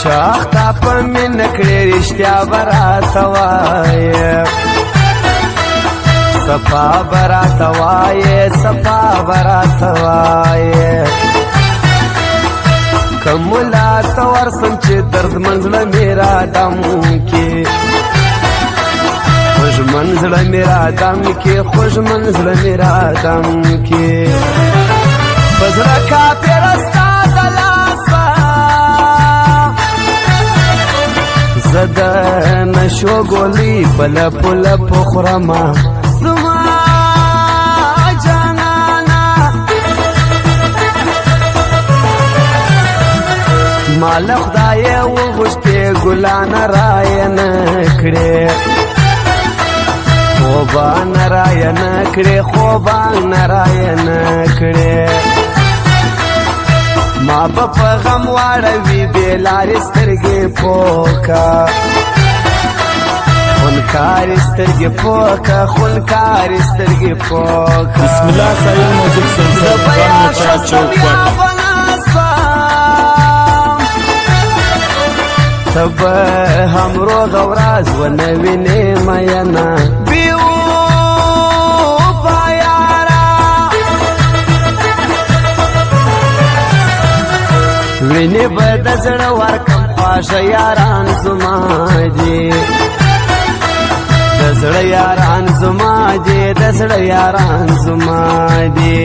چاختا په مینه کړې رښتیا به راته وایې صفا به راته وایې صفا به راته وایې که ملا ته ورسم چې دردمن زړه مې رادم کې خوږمن زړه مې رادم کې خوږمن زړه مې رادم کې په زړه کافره ستا د لاسه زه د نشو ګولۍ په لپو لپو خورمه زما جانانه ما له خدایه وغوښتې ګلانه رایه نه کړې خوبان رایه نه کړې خوبان رایه نه کړې ما به په غم واړوي بې لارې سترګې پوکه خونکارې سترګې پوکه خونکارې سترګې پوکه بسم الله سایل موزیک سنټر زبیا شسم یا بناسم ته به هم روغ ورځ ونه وینې مینه وینې به د زړه ورکم خواږه یاران زما دي د زړه یاران زما دي د زړه یاران زما دي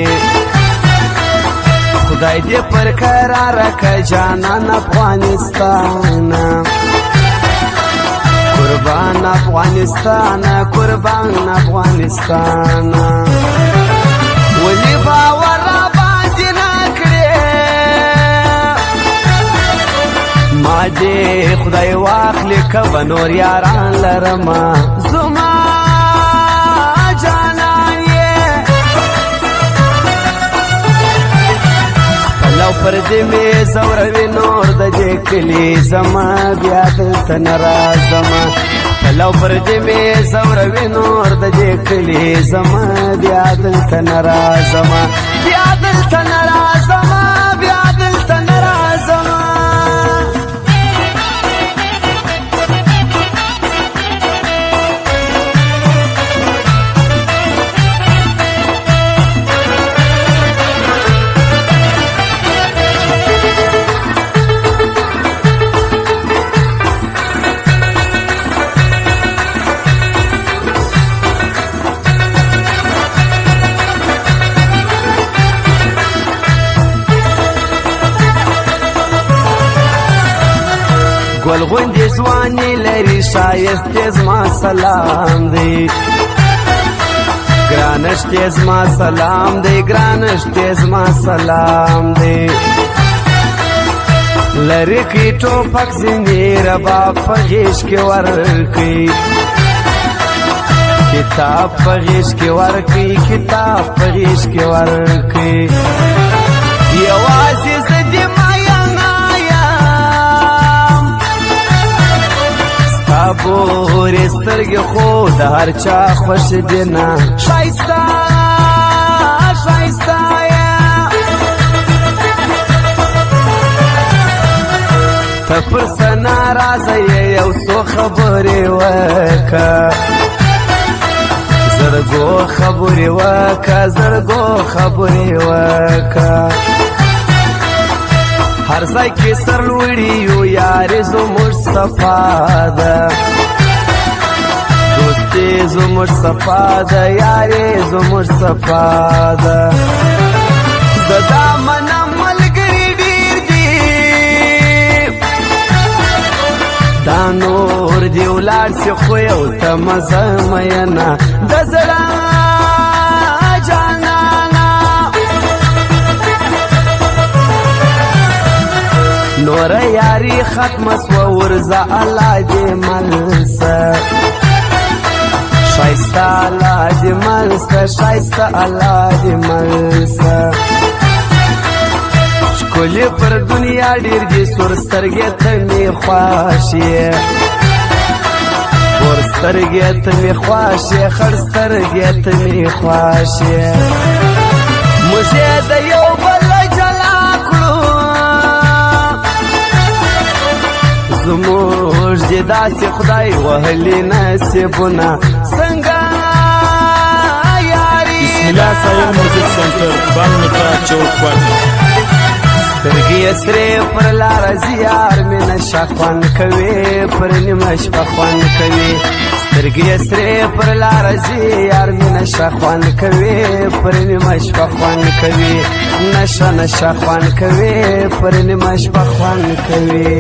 خدای دې پر قراره که جانان افغانستان قربان افغانستان قربان افغانستان ولی باور باندې نه کړې ما دې خدای واخلي که به نور یاران لرمه زما جانان یې پلو پر دې مې زوروي نور د دې کلي زما بیا دلته نه راځمه پلو پر دې مې زوروي نور د دې کلي زما بیا دلته نه راځمه بیا دلته نه راځمه بیا دلته نه راځمه ګل غوندې ځواني لري ښایستې زما سلام دی ګرانشتې زما سلام دی ګرانشتې زما سلام دی لرې کړي ټوپک ځینې رباب په غېږ کې ورکړي کتاب په غېږ کې ورکړي کتاب په غېږ کې ورکړي یوازې زه دې پورې سترګې خو د هر چا خوښ دي نه ښایسته ښایسته ته پر څه ناراضه یې یو څو خبرې وکړه زرګو خبرې وکړه زرګو خبرې وکړه هر ځای کې سرلوړي یو یارې زموږ صفا ده دوستي زموږ صفا ده یارې زموږ صفا ده زه دا منم ملګري ډېر دي دا نور دې ولاړ سي خو یو ته مزه مینه د زړه نور یاری ختم سو ورزا الله دې ملسه شایسته الله دې ملسه شایسته الله دې ملسه ښکلې پر دنیا ډېر دي سور سترګې ته مې خوښ یې ور سترګې ته مې خوښ یې خړ سترګې ته مې خوښ یې موږ یې د یو بل زموږ دې داسې خدای وهلي نصیبونه څنګه یاري بسم الله سایل میوزیک سنټر بانګ میټا چوک باندې سترګې سرې پر لاره ځي یار مې نشه خوند کوي پر نیمه شپه خوند کوي سترګې سرې پر لاره ځي یار مې نشه خوند کوي پر نیمه شپه خوند کوي نشه نشه خوند کوي پر نیمه شپه خوند کوي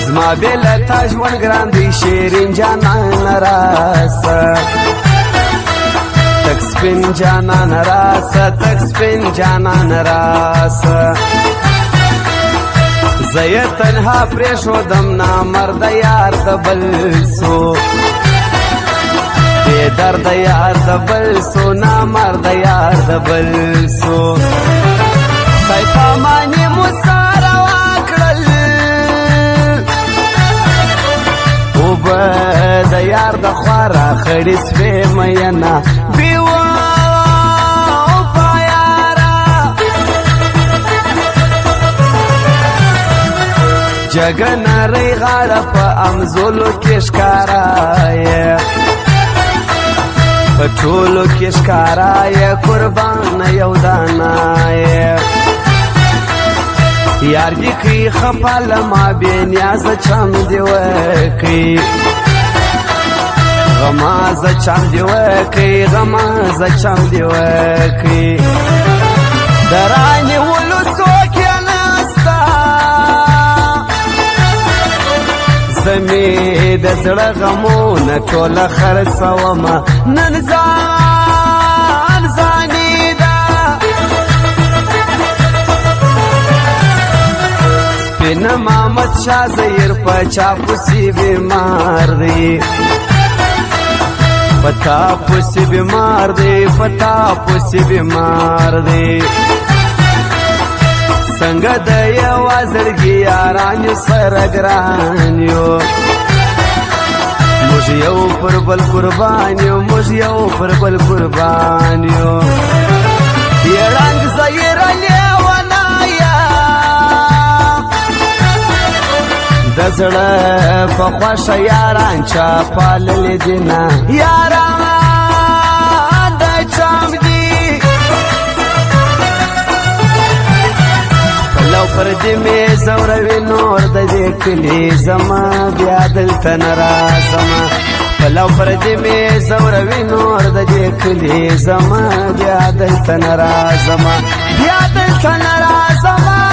زما بیله تا ژوند ګران دی شیرین جانان راسه تک سپین جانان راسه تک سپین جانان راسه زه یې تنها پرېښودم نامرده یار د بل سو بې درده یار د بل سو نامرده یار د بل سو خدای پاماني مو سره وکړل اوبه د یار د خوا راخړې سوې میینه بیوه په یاره جګه نرۍ غاړه په امزولو کې ښکاره یې په ټولو کې ښکاره یې قربانه یو دانه یې یار دې کوي خفه له ما بې نیازه چم دې وکړي غمازه چم دې وکړي غمازه چم دې وکړي د رانیولو څوک یې نسته زه مې د زړه غمونه ټوله خرڅومه نن ځان ځاني ده سپین محمد شاه زهیر په چا پسې بیمار دی پتا پسې بیمار دی پتا پسې بیمار دی څنګه د یوه زړګي یارانو سره ګران یو موږ یو پر بل قربان یو موږ یو پر بل قربان یو یې رنګ زهیره لیونه د زړه په خوښه یاران چا پاللې دي نه یاران د چم دي پلو پر دې مې زوروي نور د دې کلي زما بیا دلته نه راځمه پلو پر دې مې زوروي نور د دې کلي زما بیا دلته نه راځمه بیا دلته نه راځمه